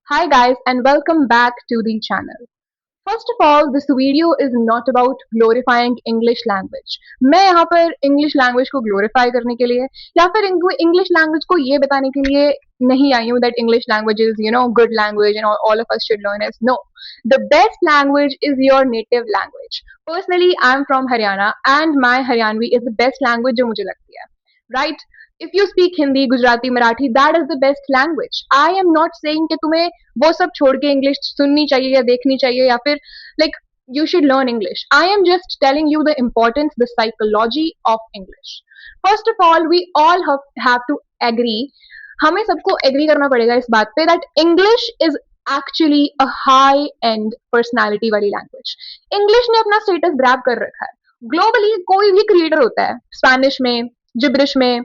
Hi guys and welcome back to the channel. First of all, this video is not about glorifying English language. मैं यहाँ पर English language को glorify करने के लिए या फिर English language को ये बताने के लिए नहीं आई हूँ that English language is good language and all of us should learn it. No, the best language is your native language. Personally, I'm from Haryana and my Haryanvi is the best language जो मुझे लगती है. Right? If you speak Hindi, Gujarati, Marathi, that is the best language. I am not saying कि तुम्हें वो सब छोड़ के इंग्लिश सुननी चाहिए या देखनी चाहिए या फिर like you should learn English. I am just telling you the importance, the psychology of English. First of all, we all have to agree. हमें सबको agree करना पड़ेगा इस बात पे that English is actually a high end personality वाली language. English ने अपना status grab कर रखा है. Globally कोई भी creator होता है Spanish में, gibberish में,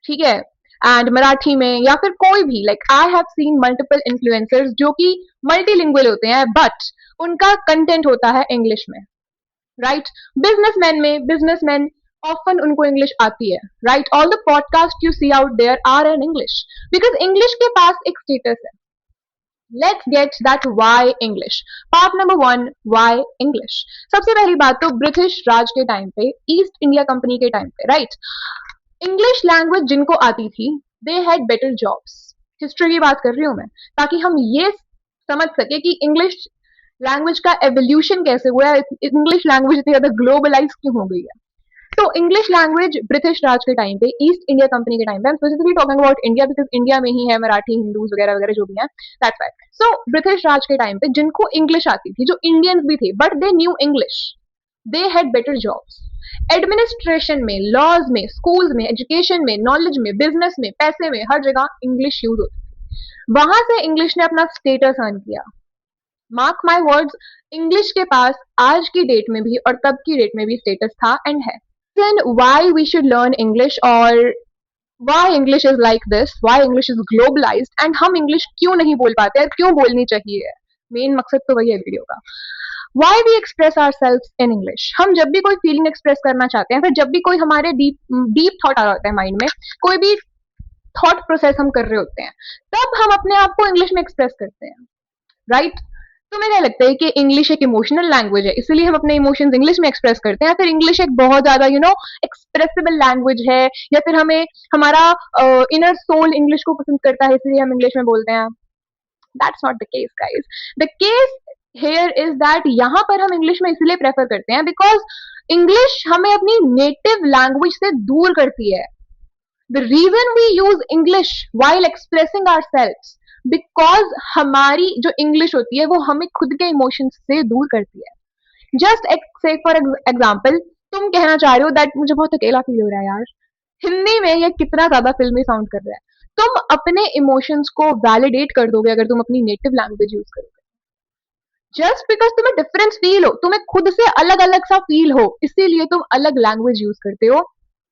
ठीक है, एंड मराठी में या फिर कोई भी like I have seen multiple influencers जो कि मल्टीलिंगुअल होते हैं बट उनका कंटेंट होता है इंग्लिश में, राइट? बिजनेसमैन ऑफन उनको इंग्लिश आती है, right? All the podcast you see out there are in English because English के पास एक स्टेटस है. Let's get that why English. Part number one, why English. सबसे पहली बात तो ब्रिटिश राज के टाइम पे, ईस्ट इंडिया कंपनी के टाइम पे, राइट, इंग्लिश लैंग्वेज जिनको आती थी they had better jobs. History की बात कर रही हूँ मैं ताकि हम ये समझ सके कि इंग्लिश लैंग्वेज का एवोल्यूशन कैसे हुआ है, इंग्लिश लैंग्वेज इतनी ज्यादा ग्लोबलाइज क्यों हो गई है. तो इंग्लिश लैंग्वेज ब्रिटिश राज के टाइम पे, ईस्ट इंडिया कंपनी के टाइम पे, specifically talking about India because India में ही है मराठी, हिंदूज वगैरह वगैरह जो भी हैं, that's why. So British Raj के टाइम पे जिनको इंग्लिश आती थी, जो इंडियंस भी थे but they knew English, they had better jobs. Administration में, लॉज में, स्कूल्स में, एजुकेशन में, नॉलेज में, बिजनेस में, पैसे में, हर जगह इंग्लिश यूज होती थी. वहां से इंग्लिश ने अपना स्टेटस अर्न किया. मार्क माई वर्ड्स, इंग्लिश के पास आज की डेट में भी और तब की डेट में भी स्टेटस था एंड है. Then why we should learn English or why English is like this, why English is globalized and हम English क्यों नहीं बोल पाते हैं, क्यों बोलनी चाहिए, मेन मकसद तो वही है वीडियो का. Why we express ourselves in English. हम जब भी कोई फीलिंग एक्सप्रेस करना चाहते हैं, फिर जब भी कोई हमारे डीप थॉट आ रहा होता है माइंड में, कोई भी थॉट प्रोसेस हम कर रहे होते हैं, तब हम अपने आप को इंग्लिश में एक्सप्रेस करते हैं, राइट? तुम्हें क्या लगता है कि इंग्लिश एक इमोशनल लैंग्वेज है इसलिए हम अपने इमोशंस इंग्लिश में एक्सप्रेस करते हैं, या फिर इंग्लिश एक बहुत ज्यादा एक्सप्रेसिबल लैंग्वेज है, या फिर हमें हमारा इनर सोल इंग्लिश को पसंद करता है इसलिए हम इंग्लिश में बोलते हैं? That's not the case guys. The case here is that यहाँ पर हम इंग्लिश में इसलिए प्रेफर करते हैं बिकॉज इंग्लिश हमें अपनी नेटिव लैंग्वेज से दूर करती है. The reason we use English while expressing our self because हमारी जो इंग्लिश होती है वो हमें खुद के इमोशंस से दूर करती है. जस्ट से फॉर एग्जाम्पल, तुम कहना चाह रहे हो दैट मुझे बहुत अकेला फील हो रहा है यार. हिंदी में ये कितना ज्यादा फिल्मी साउंड कर रहा है. तुम अपने इमोशंस को वैलिडेट कर दोगे अगर तुम अपनी नेटिव लैंग्वेज यूज करोगे. जस्ट बिकॉज तुम्हें डिफरेंस फील हो, तुम्हें खुद से अलग अलग सा फील हो, इसीलिए तुम अलग लैंग्वेज यूज करते हो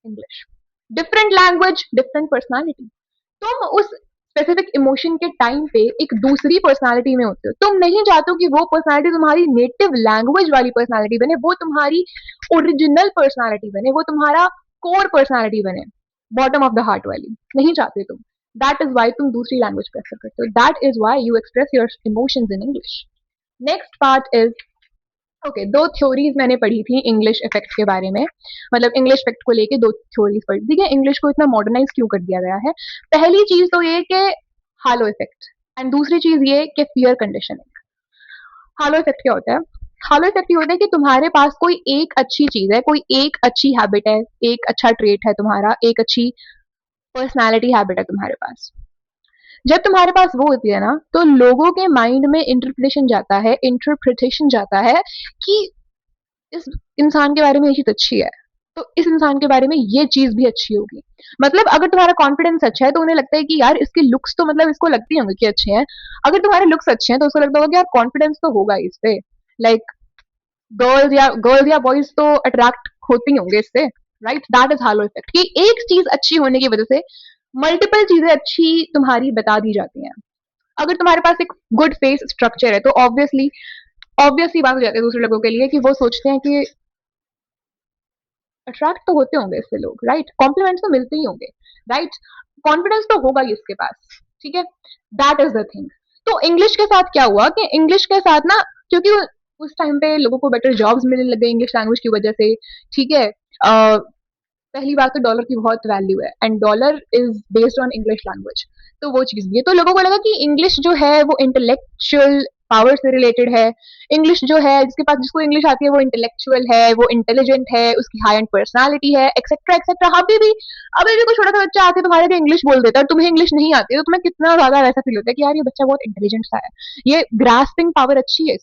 English. Different language, different personality. तुम उस स्पेसिफिक इमोशन के टाइम पे एक दूसरी पर्सनालिटी में होते हो. तुम नहीं चाहते हो कि वो पर्सनालिटी तुम्हारी नेटिव लैंग्वेज वाली पर्सनालिटी बने, वो तुम्हारी ओरिजिनल पर्सनालिटी बने, वो तुम्हारा कोर पर्सनालिटी बने, बॉटम ऑफ द हार्ट वाली नहीं चाहते तुम. दैट इज वाई तुम दूसरी लैंग्वेज प्रेफर करते हो. That is why you express your emotions in English. Next part is okay. दो थ्योरीज मैंने पढ़ी थी इंग्लिश इफेक्ट के बारे में, मतलब इंग्लिश इफेक्ट को लेके दो थ्योरीज पढ़ी थी कि इंग्लिश को इतना मॉडर्नाइज क्यों कर दिया गया है. पहली चीज तो ये कि हालो इफेक्ट, एंड दूसरी चीज ये कि फियर कंडीशनिंग. हालो इफेक्ट क्या होता है? हालो इफेक्ट ये होता है कि तुम्हारे पास कोई एक अच्छी चीज है, कोई एक अच्छी हैबिट है, एक अच्छा ट्रेट है तुम्हारा, एक अच्छी पर्सनैलिटी हैबिट है तुम्हारे पास. जब तुम्हारे पास वो होती है ना, तो लोगों के माइंड में इंटरप्रिटेशन जाता है कि इस इंसान के बारे में ये चीज अच्छी है, तो इस इंसान के बारे में ये चीज भी अच्छी होगी. मतलब अगर तुम्हारा कॉन्फिडेंस अच्छा है तो उन्हें लगता है कि यार इसके लुक्स तो मतलब इसको लगती होंगे कि अच्छे हैं. अगर तुम्हारे लुक्स अच्छे हैं तो उसको लगता होगा कि यार कॉन्फिडेंस तो होगा इससे, लाइक गर्ल्स या बॉयज तो अट्रैक्ट होती होंगे इससे, right? That is hello effect कि एक चीज अच्छी होने की वजह से मल्टीपल चीजें अच्छी तुम्हारी बता दी जाती हैं. अगर तुम्हारे पास एक गुड फेस स्ट्रक्चर है तो ऑब्वियसली बात हो जाती है दूसरे लोगों के लिए कि वो सोचते हैं कि अट्रैक्ट तो होते होंगे इससे लोग, राइट? कॉम्प्लीमेंट्स तो मिलते ही होंगे, राइट? कॉन्फिडेंस तो होगा ही इसके पास, ठीक है? दैट इज द थिंग तो इंग्लिश के साथ क्या हुआ कि इंग्लिश के साथ ना, क्योंकि उस टाइम पे लोगों को बेटर जॉब्स मिलने लग गए इंग्लिश लैंग्वेज की वजह से, ठीक है। पहली बात तो डॉलर की बहुत वैल्यू है and dollar is based on English language. तो वो चीज भी है, तो लोगों को लगा कि इंग्लिश जो है वो इंटेलेक्चुअल पावर से रिलेटेड है। इंग्लिश जो है, जिसके पास जिसको इंग्लिश आती है वो इंटेलेक्चुअल है, वो इंटेलिजेंट है, उसकी हाई एंड पर्सनालिटी है, एक्सेट्रा एक्सेट्रा। अभी भी कोई छोटा सा बच्चा आके तुम्हारे लिए इंग्लिश बोल देता है और तुम्हें इंग्लिश नहीं आती है, तो तुम्हें कितना ज्यादा वैसा फील होता है कि यार ये बच्चा बहुत इंटेलिजेंट सा है, ये ग्रास्पिंग पावर अच्छी है।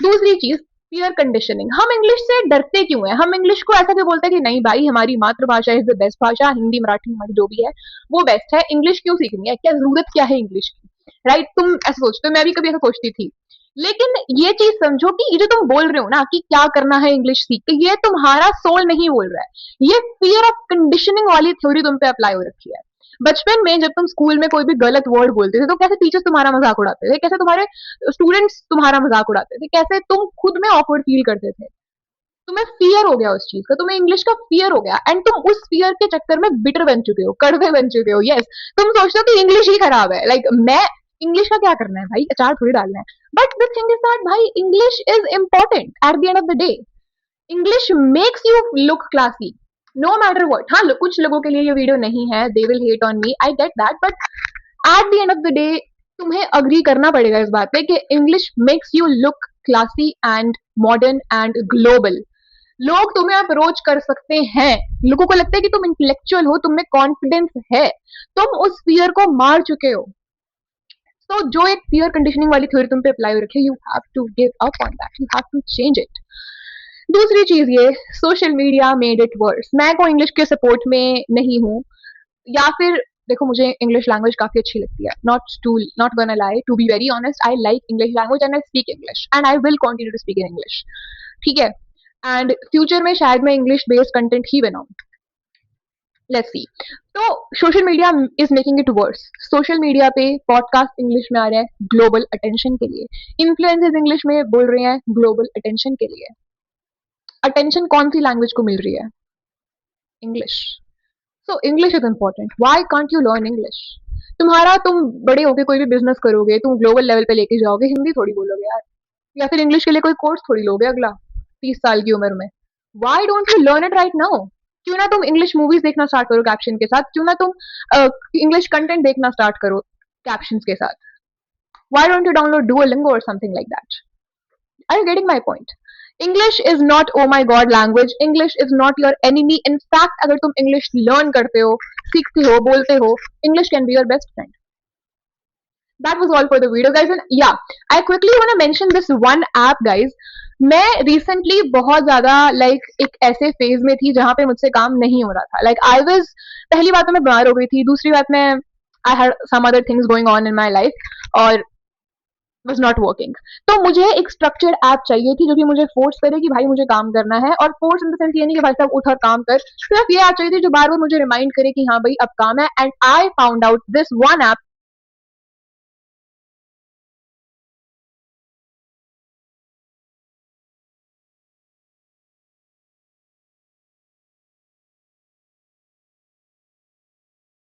दूसरी चीज, फियर कंडीशनिंग। हम इंग्लिश से डरते क्यों हैं? हम इंग्लिश को ऐसा क्यों बोलते हैं कि नहीं भाई हमारी मातृभाषा इज द बेस्ट भाषा, हिंदी मराठी हमारी जो भी है वो बेस्ट है, इंग्लिश क्यों सीखनी है, क्या जरूरत क्या है इंग्लिश की, राइट? तुम ऐसा सोचते हो, मैं भी कभी ऐसा सोचती थी। लेकिन ये चीज समझो कि ये जो तुम बोल रहे हो ना कि क्या करना है इंग्लिश सीख के, ये तुम्हारा सोल नहीं बोल रहा है, ये फियर ऑफ कंडीशनिंग वाली थ्योरी तुम पे अप्लाई हो रखी है। बचपन में जब तुम स्कूल में कोई भी गलत वर्ड बोलते थे तो कैसे टीचर्स तुम्हारा मजाक उड़ाते थे, कैसे तुम्हारे स्टूडेंट्स तुम्हारा मजाक उड़ाते थे, कैसे तुम खुद में ऑकवर्ड फील करते थे। तुम्हें फियर हो गया उस चीज का, तुम्हें इंग्लिश का फियर हो गया एंड तुम उस फियर के चक्कर में बिटर बन चुके हो, कड़वे बन चुके हो। यस, तुम सोचते हो कि इंग्लिश ही खराब है, लाइक मैं इंग्लिश का क्या करना है भाई, अचार थोड़ी डालना है। But the thing is that भाई English is important at the end of the day. English makes you look classy no matter what. हाँ, कुछ लोगों के लिए ये वीडियो नहीं है, they will hate on me, I get that, but at the end of the day तुम्हें agree करना पड़ेगा इस बात पे कि English makes you look classy and modern and global. लोग तुम्हें अप्रोच कर सकते हैं, लोगों को लगता है कि तुम इंटेलेक्चुअल हो, तुम में कॉन्फिडेंस है, तुम उस फियर को मार चुके हो। तो जो एक फियर कंडीशनिंग वाली थ्योरी तुम पे अप्लाई हो रखी है, you have to give up on that, you have to change it. दूसरी चीज ये, social media made it worse. मैं को इंग्लिश के सपोर्ट में नहीं हूँ, या फिर देखो मुझे इंग्लिश लैंग्वेज काफी अच्छी लगती है, not gonna lie, to be very honest, I like English language and I speak English and I will continue to speak in English, ठीक है। एंड फ्यूचर में शायद मैं इंग्लिश बेस्ड कंटेंट ही बनाऊं, लेट्स सी। तो social media is making it worse. Social media पे podcast English में आ रहे हैं ग्लोबल अटेंशन के लिए, इन्फ्लुएंसर्स इंग्लिश में बोल रहे हैं ग्लोबल अटेंशन के लिए। अटेंशन कौन सी लैंग्वेज को मिल रही है? English. So English is important, why can't you learn English? तुम बड़े होके कोई भी बिजनेस करोगे, तुम ग्लोबल लेवल पे लेके जाओगे, हिंदी थोड़ी बोलोगे यार, या फिर इंग्लिश के लिए कोई कोर्स थोड़ी लोगे अगला 30 साल की उम्र में। Why don't you learn it right now? क्यों ना तुम इंग्लिश मूवीज देखना स्टार्ट करो कैप्शन के साथ, क्यों ना तुम इंग्लिश कंटेंट देखना स्टार्ट करो कैप्शन के साथ। Why don't you download Duolingo और something like that? Are you getting my point? English is not oh my god language. English is not your enemy. In fact, अगर तुम English learn करते हो, सीखते हो, बोलते हो, English can be your best friend. That was all for the video, guys. And yeah, I quickly want to mention this one app, guys. मैं recently बहुत ज्यादा एक ऐसे फेज में थी जहां पे मुझसे काम नहीं हो रहा था, आई वाज, पहली बात तो मैं बीमार हो गई थी, दूसरी बात मैं I had some other things going on in my life और was not working। तो मुझे एक स्ट्रक्चर्ड ऐप चाहिए थी जो कि मुझे फोर्स करे कि भाई मुझे काम करना है, और फोर्स इन द सेंस ये नहीं कि भाई साहब उठ और काम कर, सिर्फ ये ऐप चाहिए थी जो बार बार मुझे रिमाइंड करे कि हाँ भाई अब काम है। And I found out this one app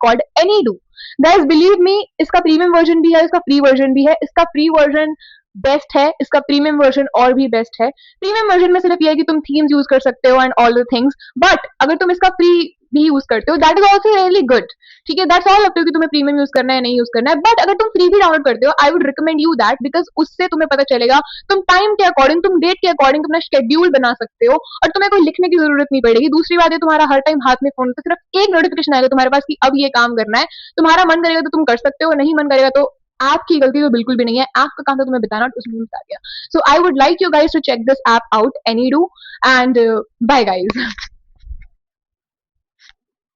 called Anydo. Guys believe me, इसका प्रीमियम वर्जन भी है, इसका फ्री वर्जन भी है। इसका फ्री वर्जन बेस्ट है, इसका प्रीमियम वर्जन और भी बेस्ट है। प्रीमियम वर्जन में सिर्फ ये है कि तुम थीम्स यूज कर सकते हो and all the things, but अगर तुम इसका फ्री भी यूज करते हो that is also really good, ठीक है। दैट्स ऑल अप टू कि तुम्हें प्रीमियम यूज करना है नहीं यूज करना है, बट अगर तुम फ्री भी डाउनलोड करते हो I would recommend you that, because उससे तुम्हें पता चलेगा, तुम टाइम के अकॉर्डिंग, तुम डेट के अकॉर्डिंग अपना शेड्यूल बना सकते हो और तुम्हें कोई लिखने की जरूरत नहीं पड़ेगी। दूसरी बात है, तुम्हारा हर टाइम हाथ में फोन, तो सिर्फ एक नोटिफिकेशन आएगा तुम्हारे पास कि अब ये काम करना है। तुम्हारा मन करेगा तो तुम कर सकते हो, नहीं मन करेगा तो ऐप की गलती तो बिल्कुल भी नहीं है, ऐप का काम तो तुम्हें बताना, उसमें बता दिया। So I would like you guys to check this app out, Anydo, and bye guys.